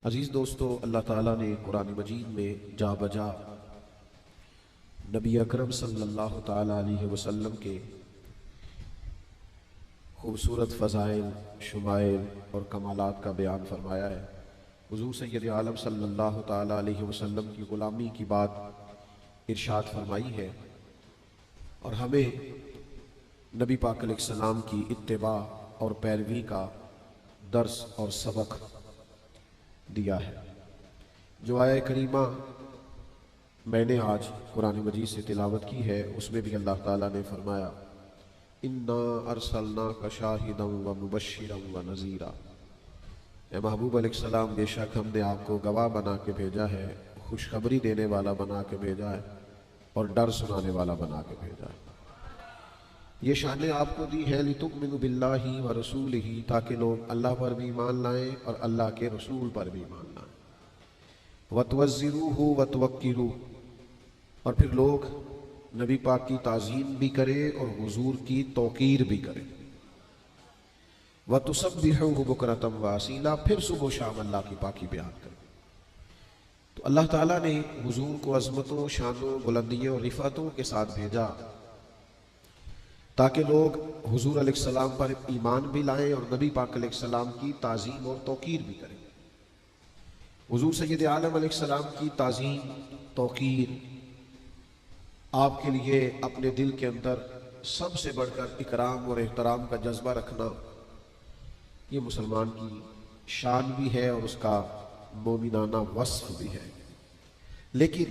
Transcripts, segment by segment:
अजीज़ दोस्तों, अल्लाह ताला ने कुरान मजीद में जा बजा नबी अकरम सल्लल्लाहु ताला अलैहि वसल्लम के खूबसूरत फ़ज़ाइल, शुमाइल और कमालात का बयान फरमाया है। हुज़ूर सय्यद आलम सल्लल्लाहु ताला अलैहि वसल्लम की ग़ुलामी की बात इरशाद फरमाई है और हमें नबी पाक अलैहिस्सलाम की इत्तिबा और पैरवी का दर्स और सबक दिया है। जो आया करीमा मैंने आज कुरान मजीद से तिलावत की है, उसमें भी अल्लाह ताला ने फरमाया, इन्ना अरसलनाका शाहिदन व मुबश्शिरन व नज़ीरा। ए महबूब अलैहिस्सलाम, बेशक हमने आपको गवाह बना के भेजा है, खुशखबरी देने वाला बना के भेजा है और डर सुनाने वाला बना के भेजा है। ये शान आपको दी है लितुमिनु बिल्लाहि व रसूलिही, ताकि लोग अल्लाह पर भी ईमान लाएं और अल्लाह के रसूल पर भी ईमान लाएं। वतवज़्ज़िरूहु वतवक्किरू, और फिर लोग नबी पाक की ताज़ीम भी करें और हुजूर की तौकीर भी करें। वतुसब्बिहुहु बुकरतम व असीला, फिर सुबह शाम अल्लाह की पाकी बयान करें। तो अल्लाह ताला ने हुजूर को अज़मतों, शानों, बुलंदियों और रिफ़तों के साथ भेजा ताकि लोग हुजूर अलैहिस्सलाम पर ईमान भी लाएं और नबी पाक अलैहिस्सलाम की ताज़ीम और तौकीर भी करें। हुजूर सय्यद आलम अलैहिस्सलाम की ताज़ीम, तौकीर आपके लिए अपने दिल के अंदर सबसे बढ़कर इकराम और एहतराम का जज्बा रखना, ये मुसलमान की शान भी है और उसका मोमिनाना वस्फ भी है। लेकिन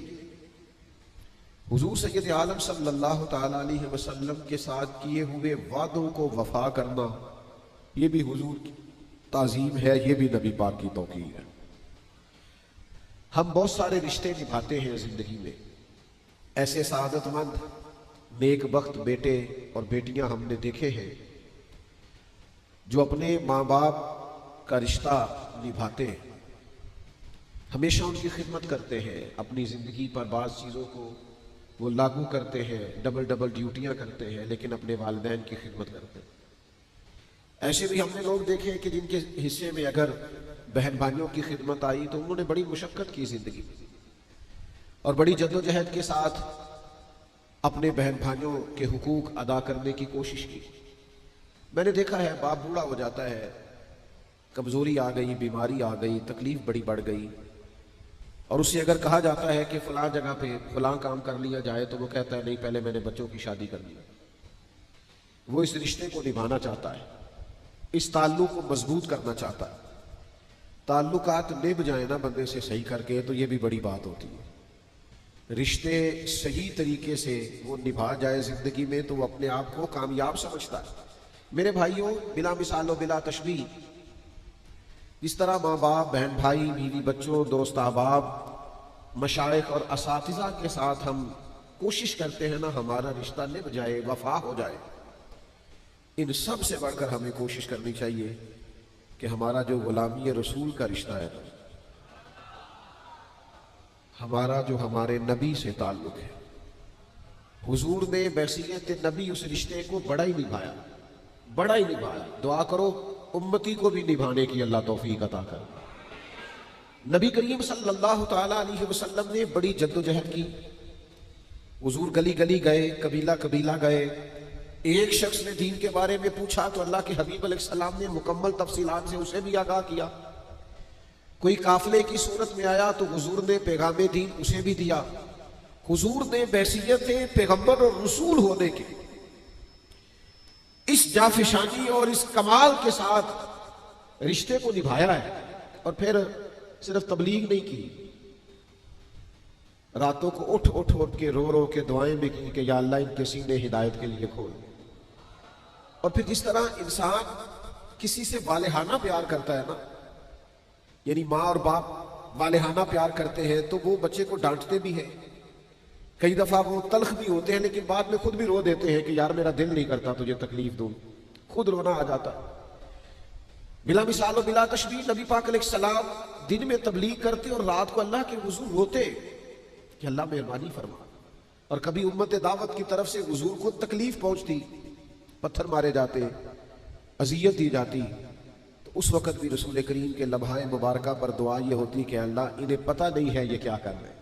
हुजूर सय्यद आलम सल्लल्लाहु ताला अलैहि वसल्लम के साथ किए हुए वादों को वफा करना, ये भी हुजूर की ताज़ीम है, ये भी नबी पाक की तौकीर है। हम बहुत सारे रिश्ते निभाते हैं ज़िंदगी में। ऐसे सआदतमंद नेक बख्त बेटे और बेटियां हमने देखे हैं जो अपने माँ बाप का रिश्ता निभाते हैं, हमेशा उनकी खिदमत करते हैं, अपनी ज़िंदगी पर बाज़ चीज़ों को वो लागू करते हैं, डबल डबल ड्यूटियां करते हैं, लेकिन अपने वालिदैन की खिदमत करते हैं। ऐसे भी हमने लोग देखे कि जिनके हिस्से में अगर बहन भाइयों की खिदमत आई तो उन्होंने बड़ी मुशक्क़त की ज़िंदगी में और बड़ी जद्दोजहद के साथ अपने बहन भाइयों के हुकूक अदा करने की कोशिश की। मैंने देखा है बाप बूढ़ा हो जाता है, कमज़ोरी आ गई, बीमारी आ गई, तकलीफ़ बड़ी बढ़ गई, और उससे अगर कहा जाता है कि फ़लाँ जगह पे फ़लाँ काम कर लिया जाए तो वो कहता है नहीं, पहले मैंने बच्चों की शादी कर ली। वो इस रिश्ते को निभाना चाहता है, इस ताल्लुक़ को मजबूत करना चाहता है। ताल्लुकात निभ जाए ना बंदे से सही करके, तो ये भी बड़ी बात होती है। रिश्ते सही तरीके से वो निभा जाए ज़िंदगी में तो वो अपने आप को कामयाब समझता है। मेरे भाइयों, बिला मिसाल व बिला तशबीह, इस तरह माँ बाप, बहन भाई, बीवी बच्चों, दोस्त अहबाब, मशाइख और असातिज़ा के साथ हम कोशिश करते हैं ना हमारा रिश्ता निभ जाए, वफा हो जाए, इन सब से बढ़कर हमें कोशिश करनी चाहिए कि हमारा जो गुलामी रसूल का रिश्ता है, हमारा जो हमारे नबी से ताल्लुक़ है, हुजूर ने बैसियत नबी उस रिश्ते को बड़ा ही निभाया, बड़ा ही निभाया। दुआ करो उम्मती को भी निभाने की अल्लाह तौफीक अता कर। नबी करीम सल्लल्लाहु ताला अलैहि वसल्लम ने बड़ी जद्दोजहद की। हुजूर गली गली गए, कबीला कबीला गए। एक शख्स ने दीन के बारे में पूछा तो अल्लाह के हबीब अलैहिस्सलाम ने मुकम्मल तफसीलात से उसे भी आगाह किया। कोई काफिले की सूरत में आया तो हुजूर ने पैगाम दीन उसे भी दिया। हुजूर ने बैसियत पैगंबर और रसूल होने के इस जाफिशानी और इस कमाल के साथ रिश्ते को निभाया है। और फिर सिर्फ तबलीग नहीं की, रातों को उठ उठ उठ के रो रो के दुआएं भी की कि या अल्लाह इनके सीने हिदायत के लिए खोल। और फिर जिस तरह इंसान किसी से वालेहाना प्यार करता है ना, यानी माँ और बाप वालेहाना प्यार करते हैं तो वो बच्चे को डांटते भी हैं, कई दफ़ा वो तल्ख भी होते हैं, लेकिन बाद में खुद भी रो देते हैं कि यार मेरा दिल नहीं करता तुझे तकलीफ दूं, खुद रोना आ जाता है। बिला मिसाल और बिला तशबीह नबी पाक अलैहिस्सलाम दिन में तबलीग करते और रात को अल्लाह के हुजूर रोते कि अल्लाह मेहरबानी फरमा। और कभी उम्मत दावत की तरफ से हुजूर को तकलीफ पहुंचती, पत्थर मारे जाते, अजियत दी जाती, तो उस वक़्त भी रसूल करीम के लम्हाए मुबारका पर दुआ ये होती कि अल्लाह इन्हें पता नहीं है ये क्या कर रहे हैं,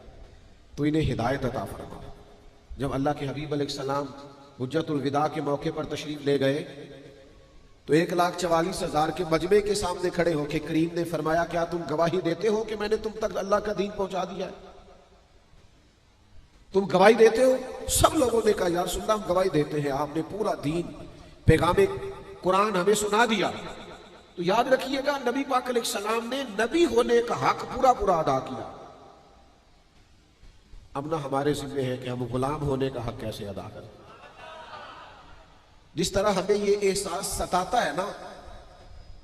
तो इन्हें हिदायत अता फरमा। जब अल्लाह के हबीब अलैहिस्सलाम हुज्जतुल विदा के मौके पर तशरीफ ले गए तो 1,44,000 के मजमे के सामने खड़े होकर करीम ने फरमाया, क्या तुम गवाही देते हो कि मैंने तुम तक अल्लाह का दीन पहुंचा दिया है? तुम गवाही देते हो? सब लोगों ने कहा, या रसूलल्लाह हम गवाही देते हैं, आपने पूरा दीन पैगाम कुरान हमें सुना दिया। तो याद रखिएगा, नबी पाक अलैहिस्सलाम ने नबी होने का हक पूरा पूरा अदा किया। अब ना हमारे जिम्मे है कि हम गुलाम होने का हक कैसे अदा करें। जिस तरह हमें ये एहसास सताता है ना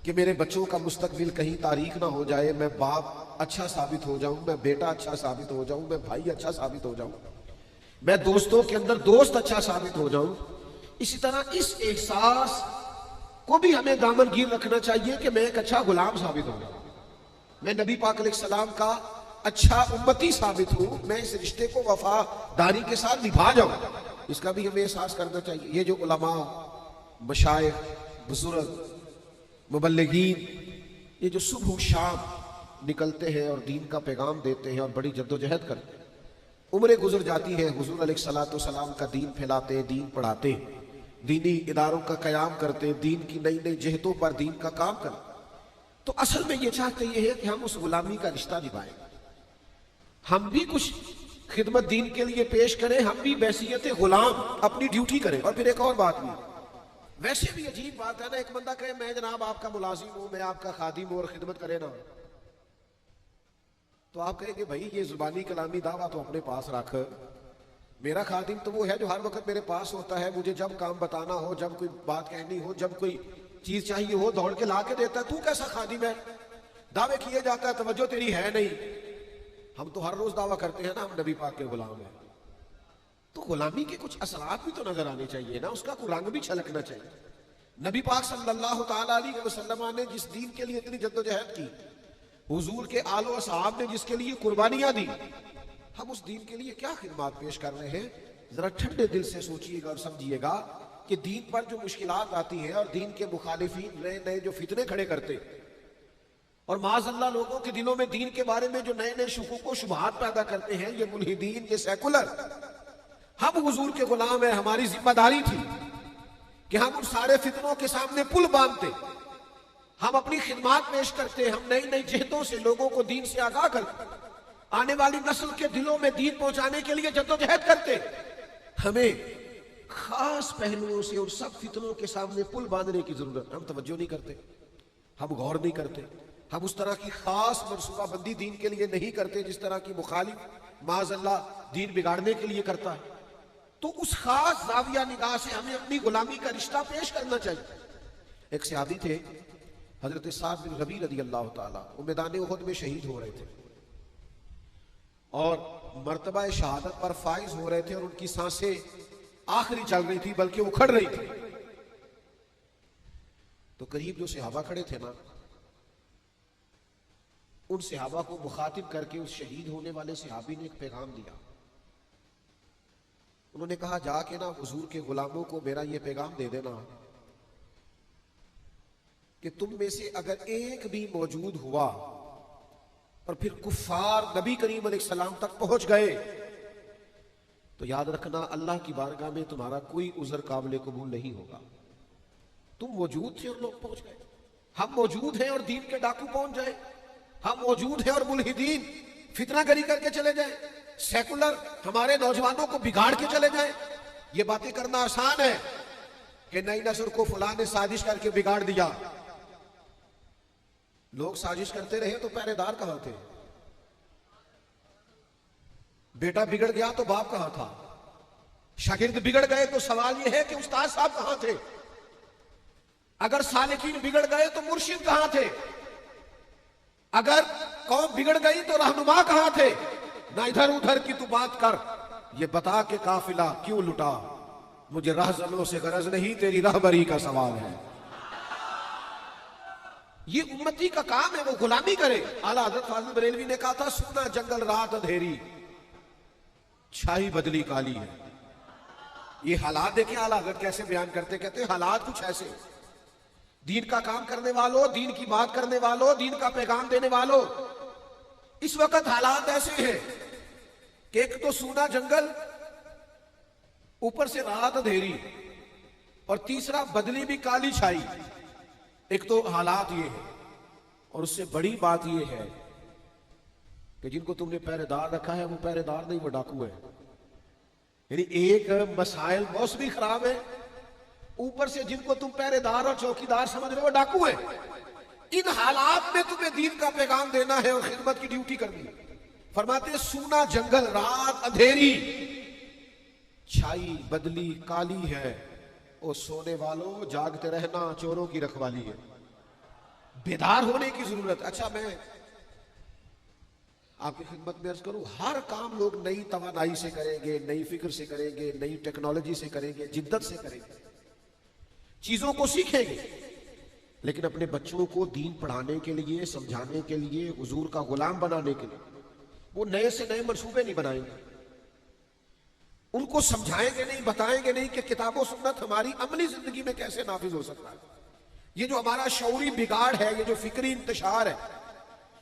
कि मेरे बच्चों का मुस्तकबिल कहीं तारीक ना हो जाए, मैं बाप अच्छा साबित हो जाऊं, मैं बेटा अच्छा साबित हो जाऊं, मैं भाई अच्छा साबित हो जाऊं, मैं दोस्तों के अंदर दोस्त अच्छा साबित हो जाऊं, इसी तरह इस एहसास को भी हमें दामनगीर रखना चाहिए कि मैं एक अच्छा गुलाम साबित हो जाऊं, मैं नबी पाक अलैहिस्सलाम का अच्छा उम्मती साबित हूं, मैं इस रिश्ते को वफादारी के साथ निभा जाऊं, इसका भी हमें एहसास करना चाहिए। ये जो उलमा, मशाइख, बुजुर्ग, मुबल्लिगीन, ये जो सुबह शाम निकलते हैं और दीन का पैगाम देते हैं और बड़ी जद्दोजहद करते हैं, उम्रें गुजर जाती हैं, हुजूर अलैहिस्सलाम का दीन फैलाते, दीन पढ़ाते, दीनी इदारों का क़याम करते, दीन की नई नई जहतों पर दीन का काम करते, तो असल में ये चाहते ये है कि हम उस गुलामी का रिश्ता निभाएं, हम भी कुछ खिदमत दीन के लिए पेश करें, हम भी बैसियत गुलाम अपनी ड्यूटी करें। और फिर एक और बात भी, वैसे भी अजीब बात है ना, एक बंदा कहे मैं जनाब आपका मुलाजिम हूं, मैं आपका खादिम हूं और खिदमत करे ना, तो आप कहेंगे भाई ये जुबानी कलामी दावा तो अपने पास रख, मेरा खादिम तो वो है जो हर वक्त मेरे पास होता है, मुझे जब काम बताना हो, जब कोई बात कहनी हो, जब कोई चीज चाहिए हो दौड़ के ला के देता है, तू कैसा खादिम है? दावे किए जाता है, तवज्जो तेरी है नहीं। हम तो हर रोज दावा करते हैं ना हम नबी पाक के गुलाम हैं, तो गुलामी के कुछ असरात भी तो नजर आने चाहिए ना, उसका कोई रंग भी छलकना चाहिए। नबी पाक सल्लल्लाहु तआला अलैहि वसल्लम ने जिस दीन के लिए इतनी जद्दोजहद की, हुजूर के आलो असहाब ने जिसके लिए कुर्बानियां दी, हम उस दीन के लिए क्या खिदमत पेश कर रहे हैं? जरा ठंडे दिल से सोचिएगा और समझिएगा कि दीन पर जो मुश्किलात आती हैं और दीन के मुखालिफिन नए नए जो फितने खड़े करते और माज़अल्लाह लोगों के दिलों में दीन के बारे में जो नए नए शुकूक व शुबहात पैदा करते हैं, ये मुल्हिदीन, ये सेकुलर, हम हुजूर के गुलाम हैं, हमारी जिम्मेदारी थी कि हम उन सारे फितनों के सामने पुल बांधते, हम अपनी खिदमत पेश करते, हम नई नई जहतों से लोगों को दीन से आगाह करते, आने वाली नस्ल के दिलों में दीन पहुंचाने के लिए जद्दोजहद करते। हमें खास पहलुओं से उन सब फितनों के सामने पुल बांधने की जरूरत। हम तवज्जो नहीं करते, हम गौर नहीं करते, हम उस तरह की खास मनसूबाबंदी दीन के लिए नहीं करते जिस तरह की मुखालिफ माज़अल्लाह दीन बिगाड़ने के लिए करता है। तो उस खास जाविया निगाह से हमें अपनी गुलामी का रिश्ता पेश करना चाहिए। एक सहाबी थे हजरत साद बिन रबी रज़ी अल्लाह ताला, वो मैदान उहद में शहीद हो रहे थे और मर्तबा शहादत पर फाइज हो रहे थे और उनकी सांसें आखिरी चल रही थी, बल्कि उखड़ रही थी। तो करीब जो सहाबा खड़े थे ना, उन सहाबा को मुखातिब करके उस शहीद होने वाले सहाबी ने एक पैगाम दिया। उन्होंने कहा, जाके ना हुजूर के गुलामों को मेरा ये पैगाम दे देना कि तुम में से अगर एक भी मौजूद हुआ और फिर कुफ्फार नबी करीम अलैहिस्सलाम तक पहुंच गए, तो याद रखना अल्लाह की बारगाह में तुम्हारा कोई उज़र काबिल कबूल नहीं होगा। तुम मौजूद थे और लोग पहुंच गए, हम मौजूद हैं और दीन के डाकू पहुंच जाए, हम मौजूद हैं और मुल्हिदीन फितनागरी करके चले जाए, सेकुलर हमारे नौजवानों को बिगाड़ के चले जाए। ये बातें करना आसान है कि नई नस्ल को फलां ने साजिश करके बिगाड़ दिया। लोग साजिश करते रहे तो पहरेदार कहां थे? बेटा बिगड़ गया तो बाप कहां था? शागिर्द बिगड़ गए तो सवाल यह है कि उस्ताद साहब कहां थे? अगर सालिकीन बिगड़ गए तो मुर्शिद कहां थे? अगर कौम बिगड़ गई तो रहनुमा कहां थे? ना इधर उधर की तू बात कर, ये बता के काफिला क्यों लुटा, मुझे रहजनों से गरज नहीं, तेरी रहबरी का सवाल है। ये उम्मती का काम है, वो गुलामी करे। आला हज़रत फाज़िल बरेलवी ने कहा था, सूना जंगल रात अंधेरी, छाई बदली काली है। ये हालात देखें आला हज़रत कैसे बयान करते, कहते हालात कुछ ऐसे दीन का काम करने वालों, दीन की बात करने वालों, दीन का पैगाम देने वालों, इस वक्त हालात ऐसे हैं कि एक तो सूना जंगल, ऊपर से रात अंधेरी, और तीसरा बदली भी काली छाई। एक तो हालात ये है, और उससे बड़ी बात ये है कि जिनको तुमने पहरेदार रखा है वो पहरेदार नहीं, वो डाकू है। यानी एक मसाइल मौसम भी खराब है, ऊपर से जिनको तुम पहरेदार और चौकीदार समझ रहे हो डाकू है। इन हालात में तुम्हें दीन का पैगाम देना है और खिदमत की ड्यूटी करनी है। फरमाते सूना जंगल, रात अंधेरी, छाई बदली काली है, और सोने वालों जागते रहना, चोरों की रखवाली है। बेदार होने की जरूरत। अच्छा, मैं आपकी खिदमत में अर्ज करूं, हर काम लोग नई तवानाई से करेंगे, नई फिक्र से करेंगे, नई टेक्नोलॉजी से करेंगे, जिद्दत से करेंगे, चीजों को सीखेंगे, लेकिन अपने बच्चों को दीन पढ़ाने के लिए, समझाने के लिए, हुजूर का गुलाम बनाने के लिए वो नए से नए मंसूबे नहीं बनाएंगे। उनको समझाएंगे नहीं, बताएंगे नहीं कि किताबों सुन्नत हमारी अमली जिंदगी में कैसे नाफिज हो सकता है। ये जो हमारा शौरी बिगाड़ है, ये जो फिक्री इंतशार है,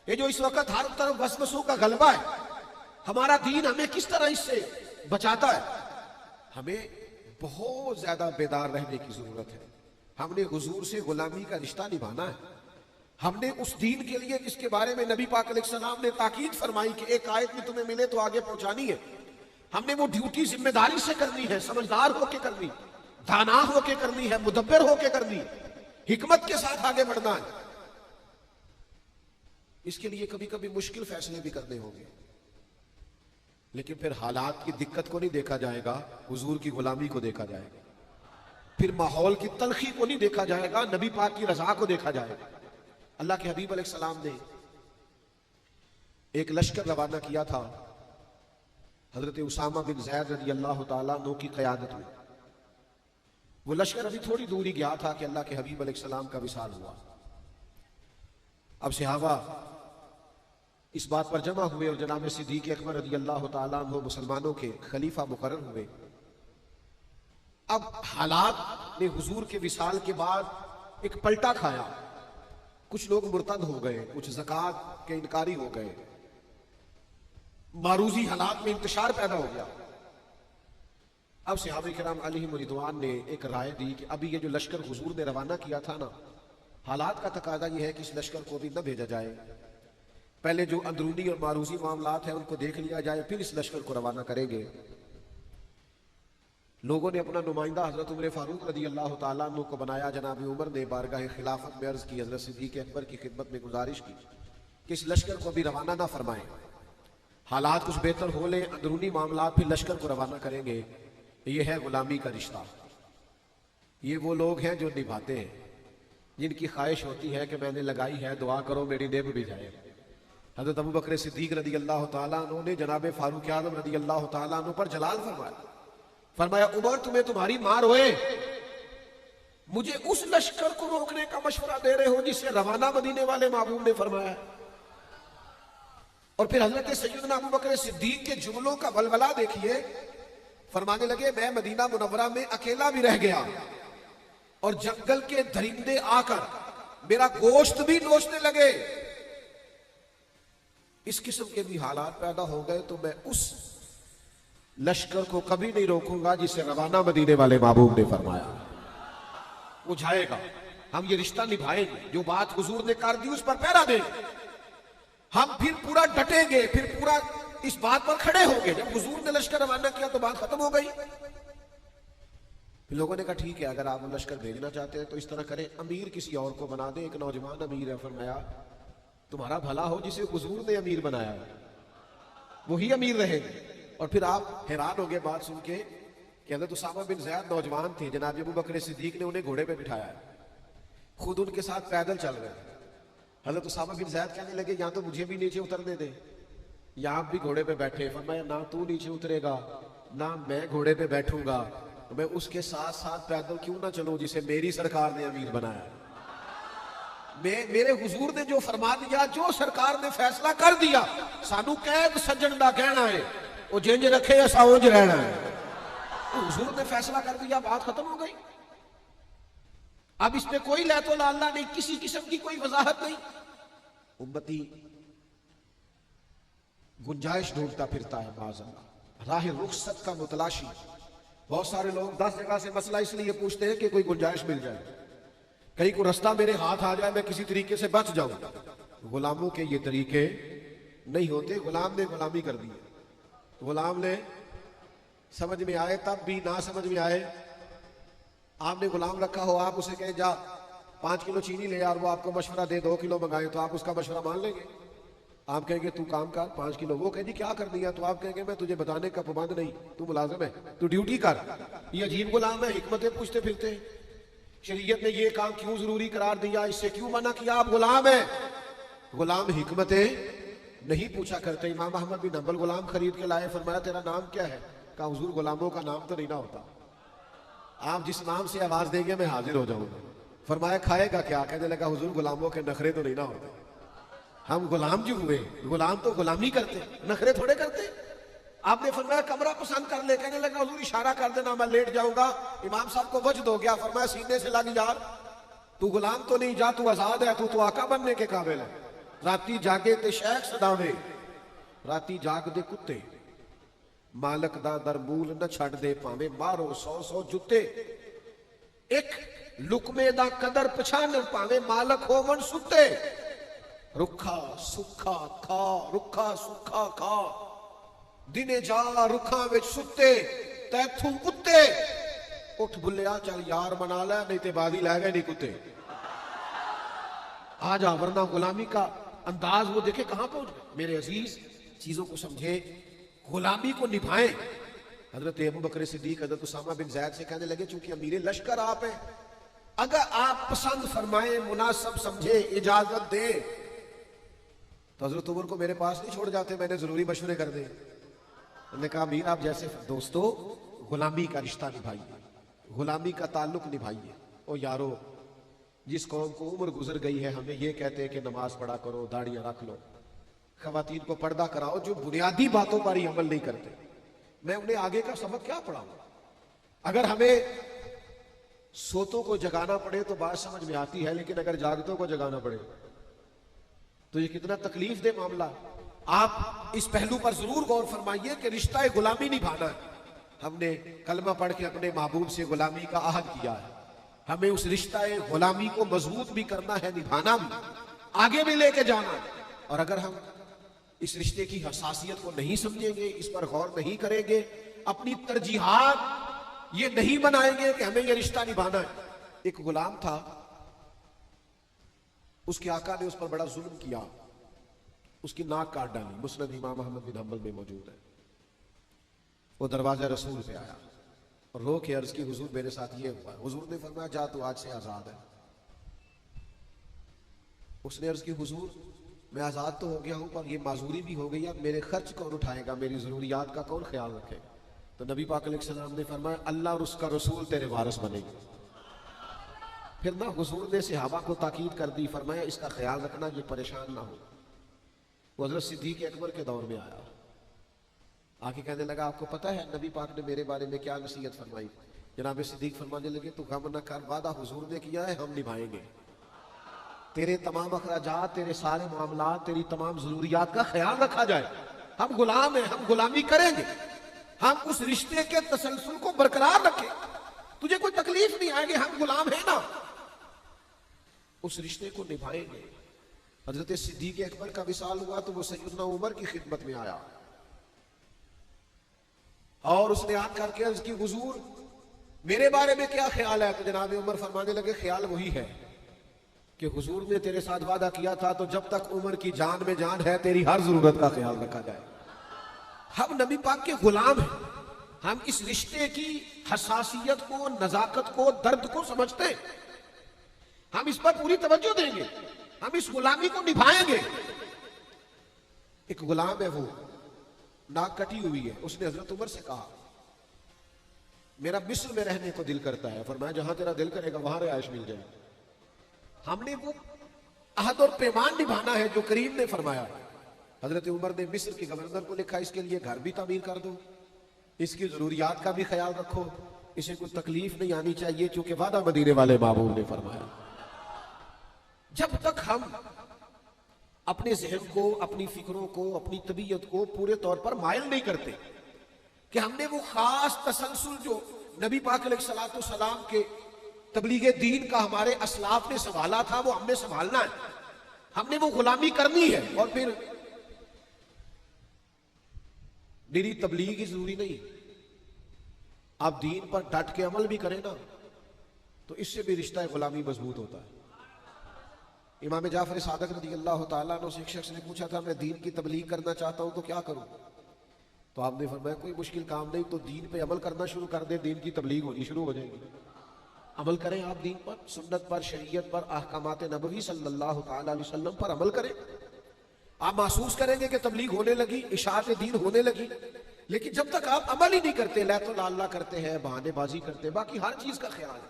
ये जो इस वक्त हर तरफ वसवसों का गलबा है, हमारा दीन हमें किस तरह इससे बचाता है। हमें बहुत ज्यादा बेदार रहने की जरूरत है। हमने हुजूर से गुलामी का रिश्ता निभाना है। हमने उस दीन के लिए जिसके बारे में नबी पाक अलैहिस्सलाम ने ताकीद फरमाई कि एक आयत में तुम्हें मिले तो आगे पहुंचानी है, हमने वो ड्यूटी जिम्मेदारी से करनी है, समझदार होके करनी, दाना होके करनी है, मुदब्बिर होके करनी, हिकमत के साथ आगे बढ़ना है। इसके लिए कभी कभी मुश्किल फैसले भी करने होंगे, लेकिन फिर हालात की दिक्कत को नहीं देखा जाएगा, हुजूर की गुलामी को देखा जाएगा। फिर माहौल की तलखी को नहीं देखा जाएगा, नबी पाक की रजा को देखा जाएगा। अल्लाह के हबीब अलैहिस्सलाम ने एक लश्कर रवाना किया था हजरत उसामा बिन ज़ैद रज़ी अल्लाह तआला अन्हु की क़यादत में। वो लश्कर अभी थोड़ी दूरी गया था कि अल्लाह के हबीब अलैहिस्सलाम का विसाल हुआ। अब सहाबा इस बात पर जमा हुए और जनाब सिद्दीक़ अकबर रज़ी अल्लाह तआला अन्हु मुसलमानों के खलीफा मुकर्रर हुए। अब हालात ने हुजूर के विसाल के बाद एक पलटा खाया। कुछ लोग मुर्तद हो गए, कुछ ज़कात के इनकारी हो गए, मारूजी हालात में इंतशार पैदा हो गया। अब सहाबा किराम अलैहिम रिदवान ने एक राय दी कि अभी ये जो लश्कर हुजूर ने रवाना किया था ना, हालात का तकाजा ये है कि इस लश्कर को भी न भेजा जाए, पहले जो अंदरूनी और मारूजी मामलात हैं उनको देख लिया जाए, फिर इस लश्कर को रवाना करेंगे। लोगों ने अपना नुमाइंदा हजरत उमर फारूक रज़ी अल्लाह तआला अन्हु को बनाया। जनाब उमर ने बारगाह खिलाफत में अर्ज की, हजरत सिद्दीक़ अकबर की खिदमत में गुजारिश की कि इस लश्कर को भी रवाना ना फरमाएं, हालात कुछ बेहतर हो ले, अंदरूनी मामला फिर लश्कर को रवाना करेंगे। ये है गुलामी का रिश्ता। ये वो लोग हैं जो निभाते हैं, जिनकी ख्वाहिश होती है कि मैंने लगाई है, दुआ करो मेरी नेब भी जाए। हजरत अबू बकर सिद्दीक रज़ी अल्लाह तआला अन्हु ने जनाब फारूक आज़म रज़ी अल्लाह तआला अन्हु पर जलाल फरमाया। फरमाया, उमर तुम्हें तुम्हारी मार होए, मुझे उस लश्कर को रोकने का मशवरा दे रहे हो जिससे रवाना मदीने वाले महबूब ने फरमाया। और फिर हजरत सैयदना अबू बकर सिद्दीक के जुमलों का बलबला देखिए। फरमाने लगे, मैं मदीना मुनव्वरा में अकेला भी रह गया और जंगल के दरिंदे आकर मेरा गोश्त भी नोचने लगे। इस किस्म के भी हालात पैदा हो गए तो मैं उस लश्कर को कभी नहीं रोकूंगा जिसे रवाना मदीने वाले महबूब ने फरमाया। वो जाएगा, हम ये रिश्ता निभाएंगे, जो बात हुजूर ने कर दी उस पर पहरा देंगे, हम फिर पूरा डटेंगे, फिर पूरा इस बात पर खड़े होंगे। जब हुजूर ने लश्कर रवाना किया तो बात खत्म हो गई। फिर लोगों ने कहा ठीक है, अगर आप लश्कर भेजना चाहते हैं तो इस तरह करें, अमीर किसी और को बना दे। एक नौजवान अमीर है। फरमाया, तुम्हारा भला हो जिसे हुजूर ने अमीर बनाया, वही अमीर रहेंगे। और फिर आप हैरान हो गए बात सुन के कि हज़रत उसामा बिन ज़ैद नौजवान थे, जनाब अबू बकर सिद्दीक ने उन्हें घोड़े पे बिठाया, खुद उनके साथ पैदल चल रहे। हज़रत उसामा बिन ज़ैद कहने लगे, या तो मुझे भी नीचे उतरने दे, या आप भी घोड़े पे बैठे। फरमाया, ना तू नीचे उतरेगा ना मैं घोड़े पे बैठूंगा, मैं उसके साथ साथ पैदल क्यों ना चलूं जिसे मेरी सरकार ने अमीर बनाया। मेरे हुजूर ने जो फरमा दिया, जो सरकार ने फैसला कर दिया, सानू कैद सज्जन दा कहना है, वो जिंज रखे या साउंज रहना है। हुजूर ने फैसला कर दिया, बात खत्म हो गई। अब इसमें कोई लहतो लाला नहीं, किसी किस्म की कोई वजाहत नहीं। उम्मती गुंजाइश ढूंढता फिरता है, माज़अल्लाह राह रुखसत का मुतलाशी। बहुत सारे लोग 10 जगह से मसला इसलिए पूछते हैं कि कोई गुंजाइश मिल जाए, कहीं को रास्ता मेरे हाथ आ जाए, मैं किसी तरीके से बच जाऊं। गुलामों के ये तरीके नहीं होते। गुलाम ने गुलामी कर दी, गुलाम ने समझ में आए तब भी, ना समझ में आए। आपने गुलाम रखा हो, आप उसे कहें जा 5 किलो चीनी ले यार, वो आपको मशवरा दे 2 किलो मंगाए, तो आप उसका मशवरा मान लेंगे? आप कहेंगे तू काम कर 5 किलो, वो कहेंगे क्या कर दिया, तो आप कहेंगे मैं तुझे बताने का पाबंद नहीं, तू मुलाजिम है, तू ड्यूटी कर। ये अजीब गुलाम है, हिकमतें पूछते फिरते हैं। शरीयत ने ये काम क्यों जरूरी करार दिया, इससे क्यों मना किया? आप गुलाम है। गुलाम हिकमतें नहीं पूछा करते। इमाम अहमद बिन हंबल गुलाम खरीद के लाए, फरमाया तेरा नाम क्या है? कहा हुजूर गुलामों का नाम तो नहीं ना होता, आप जिस नाम से आवाज देंगे मैं हाजिर हो जाऊंगा। फरमाया खाएगा क्या? कहने लगा हुजूर गुलामों के नखरे तो नहीं ना होते। हम गुलाम जो हुए, गुलाम तो गुलामी करते, नखरे थोड़े करते। आपने फरमाया कमरा पसंद कर ले, कहने लगा हुजूर इशारा कर देना मैं लेट जाऊंगा। इमाम साहब को वजद हो गया, फरमाया सीने से लग यार, तू गुलाम तो नहीं, जा तू आजाद है, तू तो आका बनने के काबिल है। राती जागे ते शेख सदावे, राती जाग दे कुत्ते, मालक दा दरमूल न छड़ दे पावे, मारो 100 जुत्ते। एक लुकमे दा कदर पछाण पावे, मालक होवन सुते। रुखा सुखा खा, रुखा सुखा खा, दिने जा रुखा विच सुते, तैथू कुत्ते। उठ बुलिया चल यार मना ले, नहीं ते बादी लै गए नहीं कुत्ते। आ जा, वरना गुलामी का अंदाज वो देखे कहां पहुंच गए। मेरे अजीज चीजों को समझे, गुलामी को निभाएं। हजरत अबू बकर सिद्दीक हजरत उसामा बिन ज़ैद से कहने लगे चूंकि अमीर लश्कर आप हैं, अगर आप पसंद फरमाए, मुनासिब समझे, इजाजत दे, तो हजरत उमर को मेरे पास नहीं छोड़ जाते, मैंने जरूरी मशवरे कर दे। उन्होंने कहा अमीर आप जैसे दोस्तों गुलामी का रिश्ता निभाइए, गुलामी का ताल्लुक निभाइए। ओ यारो, जिस कौम को उम्र गुजर गई है, हमें ये कहते हैं कि नमाज पढ़ा करो, दाढ़ियां रख लो, खवातीन को पर्दा कराओ, जो बुनियादी बातों पर ही अमल नहीं करते, मैं उन्हें आगे का सबक क्या पढ़ाऊं? अगर हमें सोतों को जगाना पड़े तो बात समझ में आती है, लेकिन अगर जागतों को जगाना पड़े तो ये कितना तकलीफ दे मामला। आप इस पहलू पर जरूर गौर फरमाइए कि रिश्ता गुलामी निभाना है। हमने कलमा पढ़ के अपने महबूब से गुलामी का अहद किया है, हमें उस रिश्ता गुलामी को मजबूत भी करना है, निभाना भी, आगे भी लेके जाना है। और अगर हम इस रिश्ते की हसासियत को नहीं समझेंगे, इस पर गौर नहीं करेंगे, अपनी तरजीहात ये नहीं बनाएंगे कि हमें ये रिश्ता निभाना है। एक गुलाम था, उसके आका ने उस पर बड़ा जुल्म किया, उसकी नाक काट डाली। मुस्नद इमाम अहमद बिन हंबल में मौजूद है। वो दरवाजा रसूल पे आया और रो के अर्ज की हुजूर मेरे साथ ये हुआ। हुजूर ने फरमाया जा तू आज से आजाद है। उसने अर्ज की हुजूर मैं आजाद तो हो गया हूं, पर ये माजूरी भी हो गई, अब मेरे खर्च कौन उठाएगा, मेरी जरूरियात का कौन ख्याल रखेगा? तो नबी पाक अलैहिस्सलाम ने फरमाया अल्लाह और उसका रसूल तेरे वारिस बनेंगे। फिर ना हुजूर ने सहाबा को ताकीद कर दी, फरमाया इसका ख्याल रखना, ये परेशान ना हो। वो हज़रत सिद्दीक़ अकबर के दौर में आया, आके कहने लगा आपको पता है नबी पाक ने मेरे बारे में क्या नसीहत फरमाई? जनाब सिद्दीक़ फरमाने लगे तू गम न कर, वादा हुजूर ने किया है, हम निभाएंगे। तेरे तमाम अखराजात, तेरे सारे मामलात, तेरी तमाम जरूरियात का ख्याल रखा जाए। हम गुलाम हैं, हम गुलामी करेंगे, हम उस रिश्ते के तसलसल को बरकरार रखें, तुझे कोई तकलीफ नहीं आएगी, हम गुलाम है ना, उस रिश्ते को निभाएंगे। हजरत सिद्दीक़ अकबर का विसाल हुआ तो वो सैयदना उमर की खिदमत में आया और उसने याद करके अर्ज की हुजूर मेरे बारे में क्या ख्याल है? तो जनाब उमर फरमाने लगे ख्याल वही है कि हुजूर ने तेरे साथ वादा किया था, तो जब तक उमर की जान में जान है तेरी हर जरूरत का ख्याल रखा जाए। हम नबी पाक के गुलाम हैं, हम इस रिश्ते की हसासियत को, नजाकत को, दर्द को समझते हैं, हम इस पर पूरी तवज्जो देंगे, हम इस गुलामी को निभाएंगे। एक गुलाम है, वो नाक कटी हुई है, उसने हजरत उमर से कहा मेरा मिस्र में रहने को दिल करता है। फरमाया जहां तेरा दिल करेगा वहां रिहाइश मिल जाएगी। हमने वो अहद और पैमान निभाना है जो करीम ने फरमाया। हजरत उमर ने मिस्र के गवर्नर को लिखा इसके लिए घर भी तामीर कर दो, इसकी जरूरियात का भी ख्याल रखो, इसे कोई तकलीफ नहीं आनी चाहिए, क्योंकि वादा मदीने वाले महबूब ने फरमाया जब तक हम अपने जहन को, अपनी फिक्रों को, अपनी तबीयत को पूरे तौर पर मायल नहीं करते कि हमने वो खास तसलसल जो नबी पाक अलैहिस्सलाम के तबलीगे दीन का हमारे असलाफ ने संभाला था वो हमने संभालना है, हमने वो गुलामी करनी है। और फिर मेरी तबलीग ही जरूरी नहीं, आप दीन पर डट के अमल भी करें ना तो इससे भी रिश्ता गुलामी मजबूत होता है। इमाम जाफर सादक रज़ी अल्लाह तआला अन्हु से एक शख्स ने पूछा था, मैं दीन की तबलीग करना चाहता हूं तो क्या करूं? तो आपने फरमाया कोई मुश्किल काम नहीं, तो दीन पे अमल करना शुरू कर दे, दीन की तबलीग होनी शुरू हो जाएगी। अमल करें आप दीन पर, सुन्नत पर, शरीयत पर, अहकामात नबवी सल्लल्लाहु तआला अलैहि वसल्लम पर अमल करें। आप महसूस करेंगे कि तबलीग होने लगी, इशाअत दीन होने लगी। लेकिन जब तक आप अमल ही नहीं करते, लैतो लाला करते हैं, बहानेबाजी करते हैं, बाकी हर चीज का ख्याल है।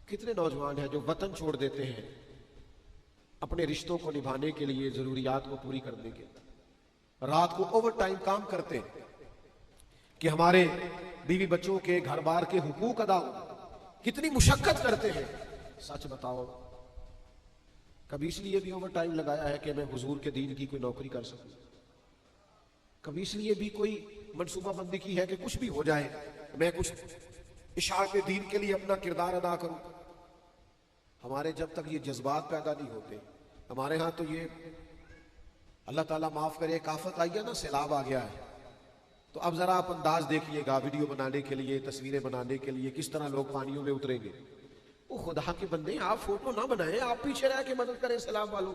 कितने नौजवान हैं जो वतन छोड़ देते हैं अपने रिश्तों को निभाने के लिए, जरूरियात को पूरी करने के लिए, रात को ओवर टाइम काम करते हैं कि हमारे बीवी बच्चों के, घर बार के हुकूक अदा हो। कितनी मुशक्कत करते हैं। सच बताओ, कभी इसलिए भी ओवर टाइम लगाया है कि मैं हुजूर के दीन की कोई नौकरी कर सकूं? कभी इसलिए भी कोई मनसूबाबंदी की है कि कुछ भी हो जाए मैं कुछ इशाअत दीन के लिए अपना किरदार अदा करूं? हमारे जब तक ये जज्बात पैदा नहीं होते, हमारे यहाँ तो ये अल्लाह ताला माफ करे, काफत आई है ना, सैलाब आ गया है, तो अब जरा आप अंदाज देखिएगा वीडियो बनाने के लिए, तस्वीरें बनाने के लिए किस तरह लोग पानियों में उतरेंगे। वो खुदा के बंदे, आप फोटो ना बनाएं, आप पीछे रह के मदद करें सैलाब वालों।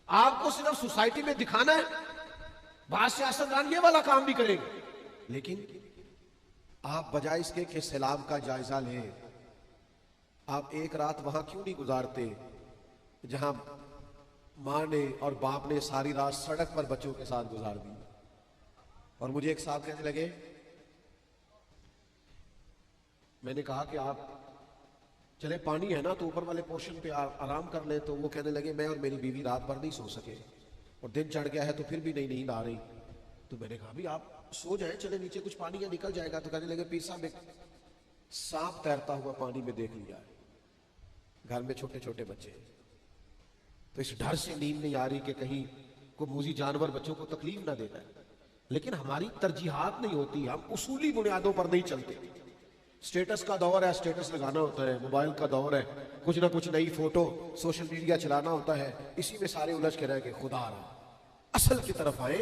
आपको सिर्फ सोसाइटी में दिखाना है, बाद सियासतदान ये वाला काम भी करेंगे, लेकिन आप बजाय इसके कि सैलाब का जायजा लें, आप एक रात वहां क्यों नहीं गुजारते जहां माँ ने और बाप ने सारी रात सड़क पर बच्चों के साथ गुजार दी। और मुझे एक साहब कहने लगे, मैंने कहा कि आप चले पानी है ना तो ऊपर वाले पोर्शन पे आराम कर ले, तो वो कहने लगे मैं और मेरी बीवी रात भर नहीं सो सके और दिन चढ़ गया है तो फिर भी नहीं नींद आ रही। तो मैंने कहा भी आप सो जाए, चले नीचे कुछ पानी या निकल जाएगा। तो कहने लगे पीर साहब एक सांप तैरता हुआ पानी में देख लिया है, घर में छोटे छोटे बच्चे, तो इस डर से नींद नहीं आ रही कि कहीं को मूजी जानवर बच्चों को तकलीफ ना देता है। लेकिन हमारी तरजीहात नहीं होती, हम उसूली बुनियादों पर नहीं चलते। स्टेटस का दौर है, स्टेटस लगाना होता है, मोबाइल का दौर है, कुछ ना कुछ नई फोटो सोशल मीडिया चलाना होता है, इसी में सारे उलझ के रह गए। खुदा असल की तरफ आए,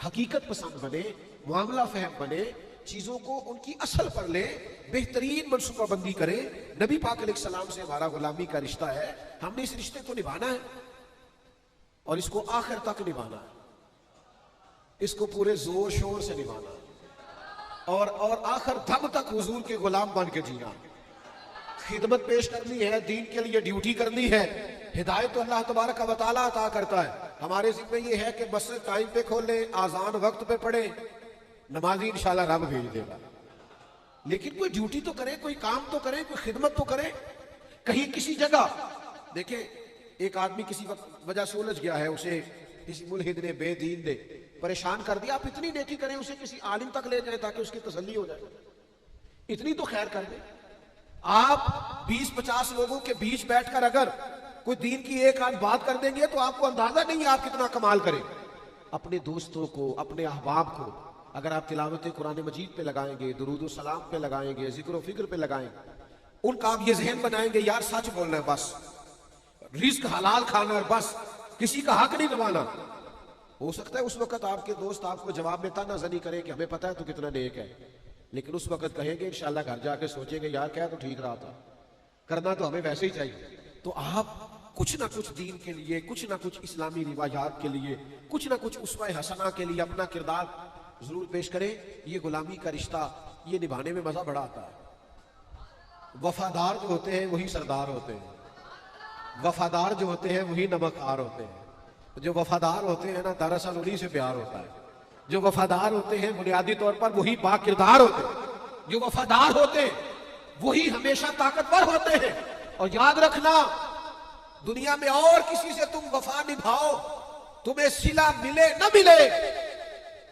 हकीकत पसंद बने, मामला फहम बने, चीजों को उनकी असल पर ले, बेहतरीन मनसूबाबंदी करें। नबी पाक अलैहिस्सलाम से हमारा गुलामी का रिश्ता है, हमने इस रिश्ते को निभाना है और इसको आखिर तक निभाना है, इसको पूरे जोर शोर से निभाना है और आखिर दम तक हुजूर के गुलाम बन के जीना। खिदमत पेश करनी है, दीन के लिए ड्यूटी करनी है। हिदायत तो अल्लाह तबारक व तआला अता करता है, हमारे जिम्मे ये है कि बस टाइम पे खोले, आजान वक्त पे पढ़े, नमाजी इंशाल्लाह रब भेज देगा। लेकिन कोई ड्यूटी तो करे, कोई काम तो करे, कोई खिदमत तो करे। कहीं किसी जगह देखे एक आदमी किसी वजह से उलझ गया है, उसे किसी मुल्हिद ने, बेदीन ने परेशान कर दिया, आप इतनी नेकी करें, उसे किसी आलिम तक ले जाए ताकि उसकी तसल्ली हो जाए, इतनी तो खैर कर दे। आप 20-50 लोगों के बीच बैठकर अगर कोई दीन की एक आध बात कर देंगे तो आपको अंदाजा नहीं है आप कितना कमाल करें। अपने दोस्तों को, अपने अहबाब को अगर आप तिलावत कुरान मजीद पे लगाएंगे, दुरूद सलाम पे लगाएंगे, जिक्र फिक्र पे लगाएंगे, उनका आप ये जहन बनाएंगे यार सच बोलना है, बस रिस्क हलाल खाना है, बस किसी का हक नहीं दबाना। हो सकता है उस वक्त आपके दोस्त आपको जवाब में तानाज़नी करे कि हमें पता है तू कितना नेक है, लेकिन उस वक्त कहेंगे इंशाल्लाह घर जाके सोचेंगे यार क्या तो ठीक रहा था, करना तो हमें वैसे ही चाहिए। तो आप कुछ ना कुछ दीन के लिए, कुछ ना कुछ इस्लामी रिवायात के लिए, कुछ ना कुछ उसवा हसना के लिए अपना किरदार जरूर पेश करें। ये गुलामी का रिश्ता, ये निभाने में मजा बड़ा आता है। वफादार जो होते हैं वही सरदार होते हैं, वफादार जो होते हैं वही नमकहार होते हैं। जो वफादार होते हैं ना, दरअसल उन्हीं से प्यार होता है। जो वफादार होते हैं बुनियादी तौर पर वही बाकिरदार होते हैं। जो वफादार होते हैं वही हमेशा ताकतवर होते हैं। और याद रखना, दुनिया में और किसी से तुम वफा निभाओ, तुम्हें सिला मिले न मिले,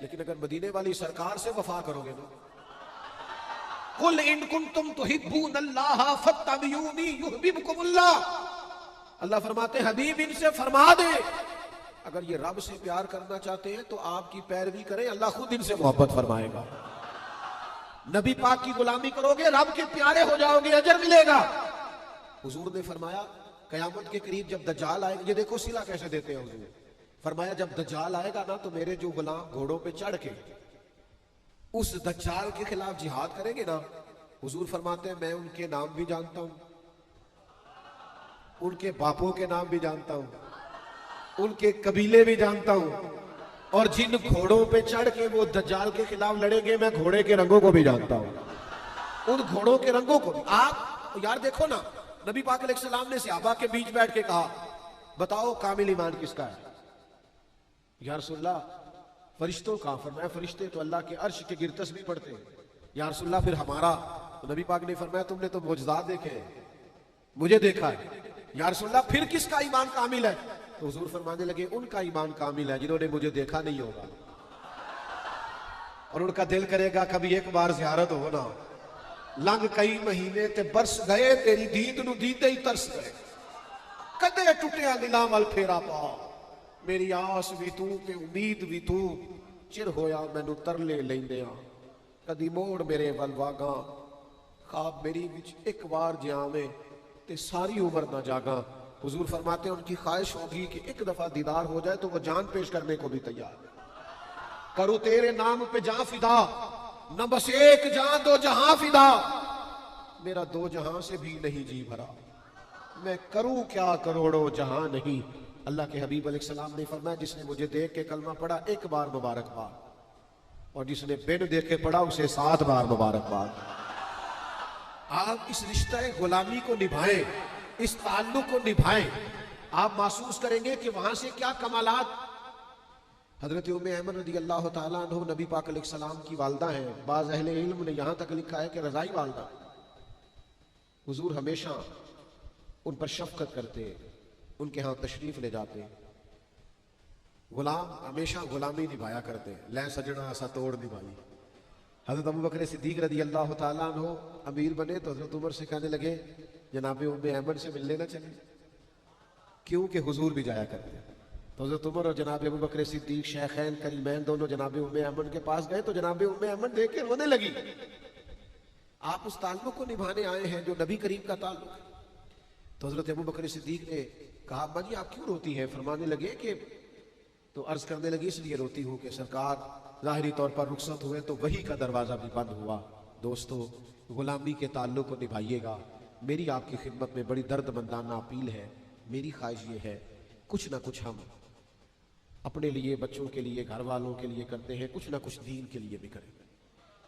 लेकिन अगर मदीने वाली सरकार से वफा करोगे ना, कुल इन कुंतुम तुहिब्बूनल्लाह फत्तबिऊनी युहब्बुकुमुल्लाह। अल्लाह फरमाते हैं हबीब इनसे फरमा दे अगर ये रब से प्यार करना चाहते हैं तो आपकी पैरवी करें, अल्लाह खुद इनसे मोहब्बत फरमाएगा। नबी पाक की गुलामी करोगे, रब के प्यारे हो जाओगे, अजर मिलेगा। हुजूर ने फरमाया कयामत के करीब जब दज्जाल आएगा, ये देखो सिला कैसे देते हैं हुजूर, फरमाया जब दज्जाल आएगा ना तो मेरे जो गुलाम घोड़ों पे चढ़ के उस दज्जाल के खिलाफ जिहाद करेंगे ना, हुजूर फरमाते हैं मैं उनके नाम भी जानता हूं, उनके बापों के नाम भी जानता हूं, उनके कबीले भी जानता हूं, और जिन घोड़ों पे चढ़ के वो दज्जाल के खिलाफ लड़ेंगे मैं घोड़े के रंगों को भी जानता हूं, उन घोड़ों के रंगों को भी। आप यार देखो ना, नबी पाक अलैहिस्सलाम ने सहाबा के बीच बैठ के कहा बताओ कामिल ईमान किसका है? या रसूलल्लाह फरिश्तों का। फरमाया फरिश्ते तो अल्लाह के अर्श के गिर तस्बीह पढ़ते हैं। या रसूलल्लाह फिर हमारा? तो नबी पाक ने फरमाया तुमने तो मुजज़ात देखे हैं, मुझे देखा है। या रसूलल्लाह फिर किसका ईमान कामिल है? तो हुजूर फरमाने लगे उनका ईमान कामिल है जिन्होंने मुझे देखा नहीं होगा और उनका दिल करेगा कभी एक बार ज़ियारत हो ना। लंघ कई महीने ते बरस गए तेरी दीद नूं दीदे ही तरस गए, कदे टुटिया दिलां वल फेरा पा, मेरी आस भी तू ते उम्मीद भी तू, चिर होया मैनू तरले लैंदियां, कदी मोड़ मेरे वल वागा, ख्वाब मेरी विच एक बार जियावे ते सारी उम्र ना जागा। हुजूर फरमाते हैं उनकी ख्वाहिश होगी कि एक दफा दीदार हो जाए तो वो जान पेश करने को भी तैयार है। करूं तेरे नाम पे जान फिदा, न बस एक जान दो जहां फिदा, मेरा दो जहां से भी नहीं जी भरा, मैं करूं क्या करोड़ों जहां नहीं। अल्लाह के हबीब अलैहिस्सलाम ने फरमाया जिसने मुझे देख के कलमा पढ़ा एक बार मुबारकबाद, और जिसने बिन देखे पढ़ा उसे 7 बार मुबारकबाद। आप इस रिश्ते गुलामी को निभाएं, इस ताल्लुक को निभाएं, आप महसूस करेंगे कि वहां से क्या कमालात। हजरत उम्मे ऐमन रज़ी अल्लाह ताला अन्हा नबी पाक अलैहिस्सलाम की वालदा हैं। बाज़ अहले इल्म ने यहां तक लिखा है कि रज़ाई वालदा। हुजूर हमेशा उन पर शफकत करते, उनके यहाँ तशरीफ ले जाते, गुलाम हमेशा गुलामी निभाया करते। लै सजना सा तोड़ निभाई। हजरत अबू बकर सिद्दीक रज़ी अल्लाह ताला अन्हु अमीर बने तो हजरत उमर से कहने लगे जनाब उम्मे ऐमन से मिलने ना चले, क्योंकि हुजूर भी जाया करते। तो हजरत उमर और जनाब अबू बकर सिद्दीक शेखैन करीमैन दोनों जनाब उम्मे ऐमन के पास गए तो जनाब उम्मे ऐमन देख के रोने लगी। आप उस ताल्लुक को निभाने आए हैं जो नबी करीम का ताल्लुक है। तो हजरत अबू बकर सिद्दीक ने कहा अम्मा जी आप क्यों रोती हैं? फरमाने लगे कि तो अर्ज करने लगी इसलिए रोती हूँ कि सरकार ज़ाहिरी तौर पर रुखसत हुए तो वही का दरवाज़ा भी बंद हुआ। दोस्तों गुलामी के ताल्लुक को निभाइएगा। मेरी आपकी खिदमत में बड़ी दर्दमंदाना अपील है। मेरी ख्वाहिश ये है कुछ ना कुछ हम अपने लिए, बच्चों के लिए, घर वालों के लिए करते हैं, कुछ ना कुछ दीन के लिए भी करें।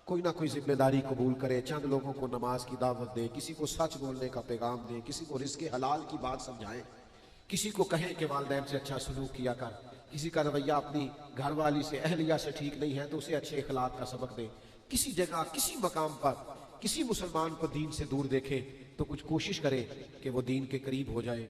कोई ना कोई जिम्मेदारी कबूल करे, चंद लोगों को नमाज की दावत दे, किसी को सच बोलने का पैगाम दे, किसी को रिज़्क़ हलाल की बात समझाएं, किसी को कहें कि वालिदैन से अच्छा सलूक किया कर, किसी का रवैया अपनी घरवाली से, अहलिया से ठीक नहीं है तो उसे अच्छे अखलाक का सबक दे। किसी जगह, किसी मकाम पर किसी मुसलमान को दीन से दूर देखे तो कुछ कोशिश करे कि वो दीन के करीब हो जाए।